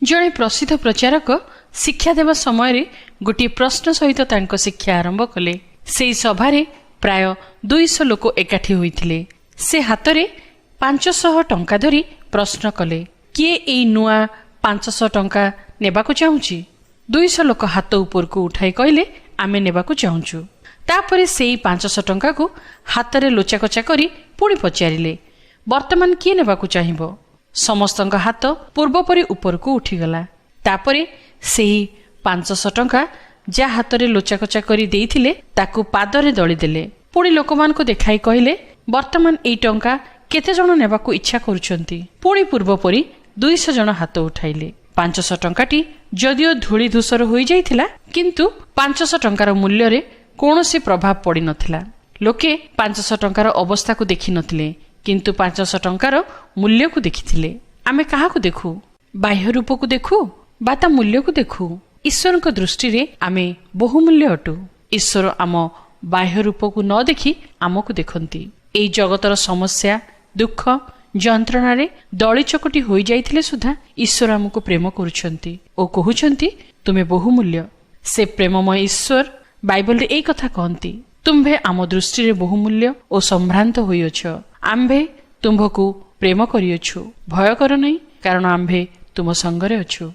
जड़े प्रसिद्ध प्रचारक शिक्षा देवा समय गोटे प्रश्न सहित तांको शिक्षा आरंभ कले। से सभारे प्राय 200 लोक एकाठी होइथिले। से हाथ में 500 टंका धरी प्रश्न कले, किए एई नुआ 500 टंका नेबाकु चाहुची? 200 लोक हाथ ऊपर को उठाई कहले, आमे नेबाकु चाहुचु। तापरे सेई 500 टंका को हाथ में लोचाकोचा करी पुणी पचारिले, वर्तमान किए नेबाकु चाहिबो? समस्तଙ୍କ हाथ पूर्वपरी ऊपर को उठीगला। तापरे सेही 500 टंका जा हाथ में लोचाकोचा करी देइथिले ताकु पादरे दली देले। पुणी लोकमानकु देखाई कहले, वर्तमान एई टंका केते जण नेबाकु इच्छा करूछंती? पुणी पूर्वपरी 200 जण हाथ उठाइले। 500 टंकाटी जदिओ धूली धूसर होई जाइथिला, किंतु 500 टंकार मूल्य रे कोनोसी प्रभाव पड़ी नथिला। लोके 500 टंकार अवस्था को देखि नथिले, किंतु 500 टंकार मूल्य को देखिथिले। आमे काहाकु देखु? बाह्य रूप को देखु बा ता मूल्य को देखु? ईश्वर को दृष्टि रे आमे बहुमूल्य अटु। ईश्वर आम बाह्य रूप को न देखि आमको देखंती। एई जगतर समस्या दुख जंत्रणा रे दली चकटी होई जाइथिले सुधा ईश्वर आमको प्रेम करूछंती ओ कहउछंती, तुमे बहुमूल्य। से प्रेममय ईश्वर बाइबल रे एई कथा कहंती, तुम्भे आम दृष्टि रे बहुमूल्य ओ संभ्रांत होइअछ। आम्भे तुम्भकु प्रेम करिअछु। भय कर नहीं, कारण आम्भे तुम संगरे अछु।